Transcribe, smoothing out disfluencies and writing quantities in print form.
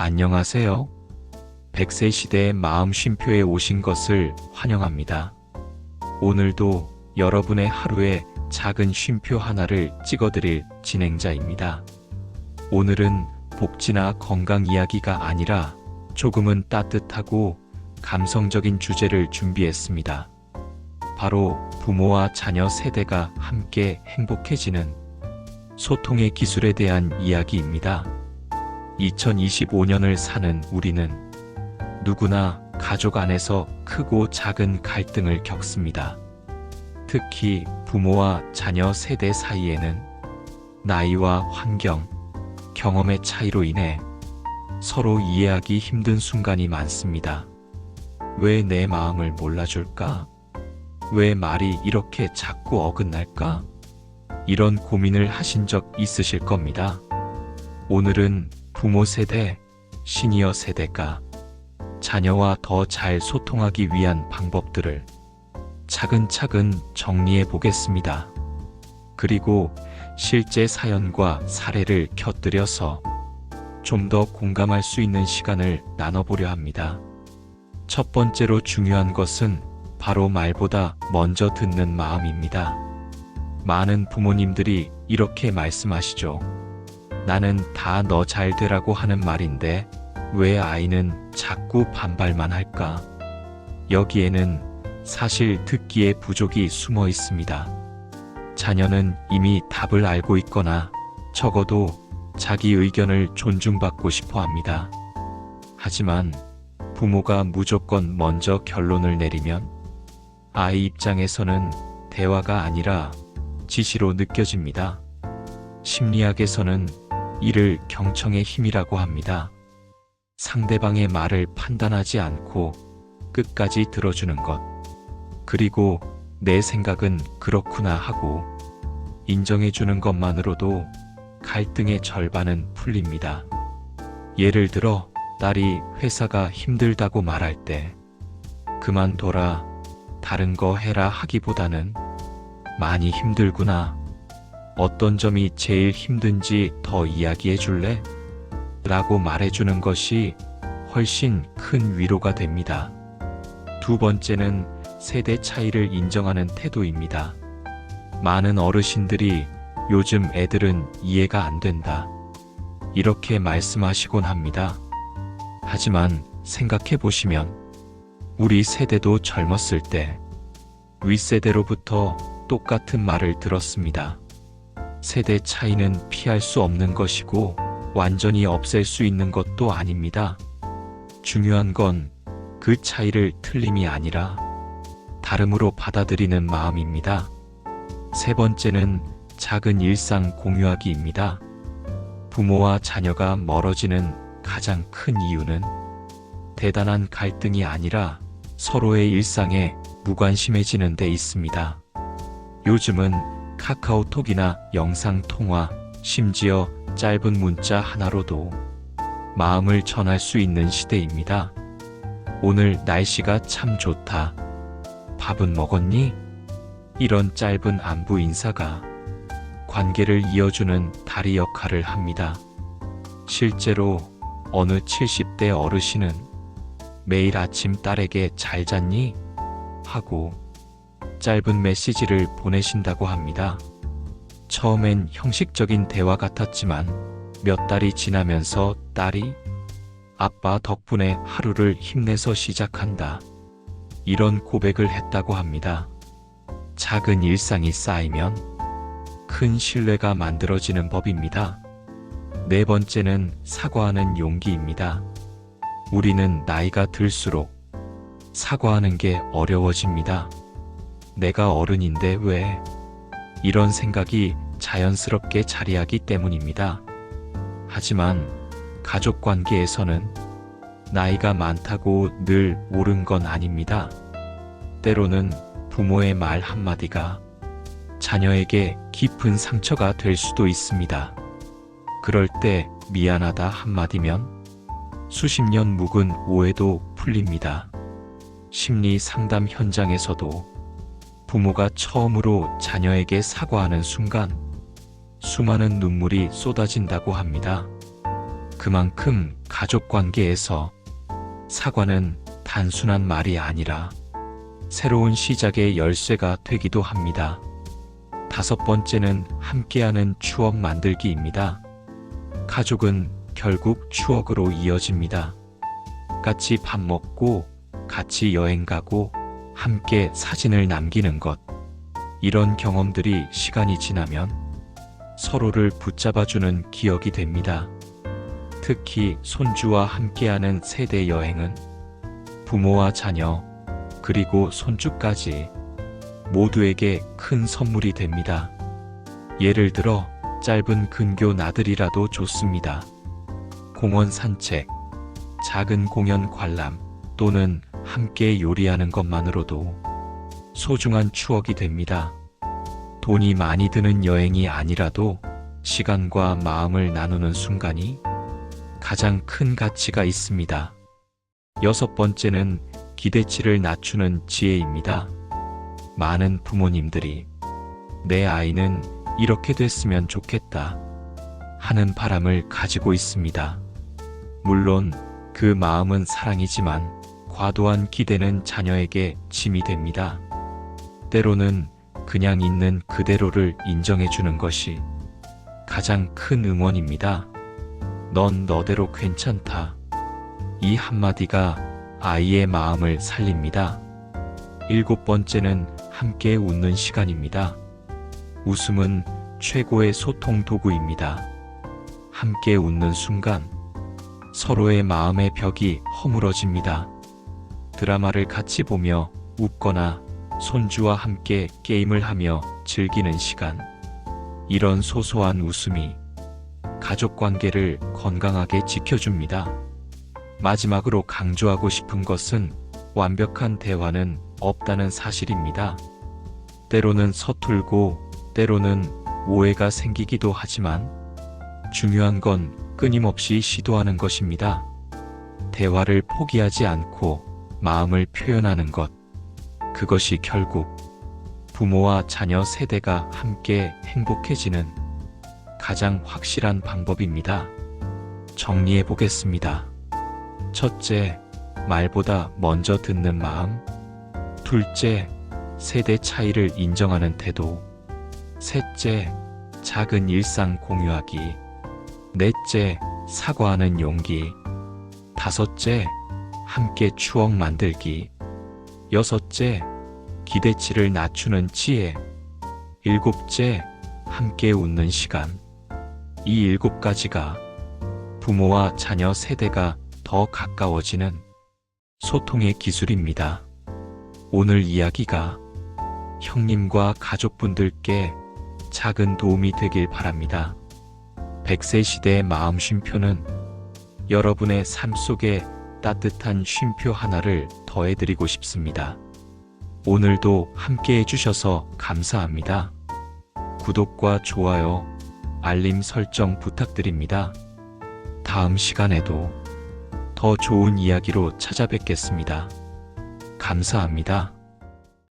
안녕하세요. 100세 시대의 마음 쉼표에 오신 것을 환영합니다. 오늘도 여러분의 하루에 작은 쉼표 하나를 찍어드릴 진행자입니다. 오늘은 복지나 건강 이야기가 아니라 조금은 따뜻하고 감성적인 주제를 준비했습니다. 바로 부모와 자녀 세대가 함께 행복해지는 소통의 기술에 대한 이야기입니다. 2025년을 사는 우리는 누구나 가족 안에서 크고 작은 갈등을 겪습니다. 특히 부모와 자녀 세대 사이에는 나이와 환경, 경험의 차이로 인해 서로 이해하기 힘든 순간이 많습니다. 왜 내 마음을 몰라줄까? 왜 말이 이렇게 자꾸 어긋날까? 이런 고민을 하신 적 있으실 겁니다. 오늘은 부모 세대, 시니어 세대가 자녀와 더 잘 소통하기 위한 방법들을 차근차근 정리해 보겠습니다. 그리고 실제 사연과 사례를 곁들여서 좀 더 공감할 수 있는 시간을 나눠보려 합니다. 첫 번째로 중요한 것은 바로 말보다 먼저 듣는 마음입니다. 많은 부모님들이 이렇게 말씀하시죠. 나는 다 너 잘 되라고 하는 말인데 왜 아이는 자꾸 반발만 할까? 여기에는 사실 듣기의 부족이 숨어 있습니다. 자녀는 이미 답을 알고 있거나 적어도 자기 의견을 존중받고 싶어 합니다. 하지만 부모가 무조건 먼저 결론을 내리면 아이 입장에서는 대화가 아니라 지시로 느껴집니다. 심리학에서는 이를 경청의 힘이라고 합니다. 상대방의 말을 판단하지 않고 끝까지 들어주는 것. 그리고 내 생각은 그렇구나 하고 인정해주는 것만으로도 갈등의 절반은 풀립니다. 예를 들어 딸이 회사가 힘들다고 말할 때 그만둬라, 다른 거 해라 하기보다는 많이 힘들구나. 어떤 점이 제일 힘든지 더 이야기해 줄래? 라고 말해주는 것이 훨씬 큰 위로가 됩니다. 두 번째는 세대 차이를 인정하는 태도입니다. 많은 어르신들이 요즘 애들은 이해가 안 된다. 이렇게 말씀하시곤 합니다. 하지만 생각해 보시면 우리 세대도 젊었을 때 윗세대로부터 똑같은 말을 들었습니다. 세대 차이는 피할 수 없는 것이고 완전히 없앨 수 있는 것도 아닙니다. 중요한 건 그 차이를 틀림이 아니라 다름으로 받아들이는 마음입니다. 세 번째는 작은 일상 공유하기입니다. 부모와 자녀가 멀어지는 가장 큰 이유는 대단한 갈등이 아니라 서로의 일상에 무관심해지는 데 있습니다. 요즘은 카카오톡이나 영상통화, 심지어 짧은 문자 하나로도 마음을 전할 수 있는 시대입니다. 오늘 날씨가 참 좋다. 밥은 먹었니? 이런 짧은 안부 인사가 관계를 이어주는 다리 역할을 합니다. 실제로 어느 70대 어르신은 매일 아침 딸에게 잘 잤니? 하고 짧은 메시지를 보내신다고 합니다. 처음엔 형식적인 대화 같았지만 몇 달이 지나면서 딸이 아빠 덕분에 하루를 힘내서 시작한다. 이런 고백을 했다고 합니다. 작은 일상이 쌓이면 큰 신뢰가 만들어지는 법입니다. 네 번째는 사과하는 용기입니다. 우리는 나이가 들수록 사과하는 게 어려워집니다. 내가 어른인데 왜? 이런 생각이 자연스럽게 자리하기 때문입니다. 하지만 가족 관계에서는 나이가 많다고 늘 옳은 건 아닙니다. 때로는 부모의 말 한마디가 자녀에게 깊은 상처가 될 수도 있습니다. 그럴 때 미안하다 한마디면 수십 년 묵은 오해도 풀립니다. 심리 상담 현장에서도 부모가 처음으로 자녀에게 사과하는 순간 수많은 눈물이 쏟아진다고 합니다. 그만큼 가족 관계에서 사과는 단순한 말이 아니라 새로운 시작의 열쇠가 되기도 합니다. 다섯 번째는 함께하는 추억 만들기입니다. 가족은 결국 추억으로 이어집니다. 같이 밥 먹고, 같이 여행 가고, 함께 사진을 남기는 것. 이런 경험들이 시간이 지나면 서로를 붙잡아주는 기억이 됩니다. 특히 손주와 함께하는 세대 여행은 부모와 자녀, 그리고 손주까지 모두에게 큰 선물이 됩니다. 예를 들어 짧은 근교 나들이라도 좋습니다. 공원 산책, 작은 공연 관람 또는 함께 요리하는 것만으로도 소중한 추억이 됩니다. 돈이 많이 드는 여행이 아니라도 시간과 마음을 나누는 순간이 가장 큰 가치가 있습니다. 여섯 번째는 기대치를 낮추는 지혜입니다. 많은 부모님들이 내 아이는 이렇게 됐으면 좋겠다 하는 바람을 가지고 있습니다. 물론 그 마음은 사랑이지만 과도한 기대는 자녀에게 짐이 됩니다. 때로는 그냥 있는 그대로를 인정해주는 것이 가장 큰 응원입니다. 넌 너대로 괜찮다. 이 한마디가 아이의 마음을 살립니다. 일곱 번째는 함께 웃는 시간입니다. 웃음은 최고의 소통 도구입니다. 함께 웃는 순간 서로의 마음의 벽이 허물어집니다. 드라마를 같이 보며 웃거나 손주와 함께 게임을 하며 즐기는 시간. 이런 소소한 웃음이 가족 관계를 건강하게 지켜줍니다. 마지막으로 강조하고 싶은 것은 완벽한 대화는 없다는 사실입니다. 때로는 서툴고 때로는 오해가 생기기도 하지만 중요한 건 끊임없이 시도하는 것입니다. 대화를 포기하지 않고 마음을 표현하는 것. 그것이 결국 부모와 자녀 세대가 함께 행복해지는 가장 확실한 방법입니다. 정리해 보겠습니다. 첫째, 말보다 먼저 듣는 마음. 둘째, 세대 차이를 인정하는 태도. 셋째, 작은 일상 공유하기. 넷째, 사과하는 용기. 다섯째, 함께 추억 만들기. 여섯째, 기대치를 낮추는 지혜. 일곱째, 함께 웃는 시간. 이 일곱 가지가 부모와 자녀 세대가 더 가까워지는 소통의 기술입니다. 오늘 이야기가 형님과 가족분들께 작은 도움이 되길 바랍니다. 100세 시대의 마음 쉼표는 여러분의 삶 속에 따뜻한 쉼표 하나를 더해드리고 싶습니다. 오늘도 함께 해주셔서 감사합니다. 구독과 좋아요, 알림 설정 부탁드립니다. 다음 시간에도 더 좋은 이야기로 찾아뵙겠습니다. 감사합니다.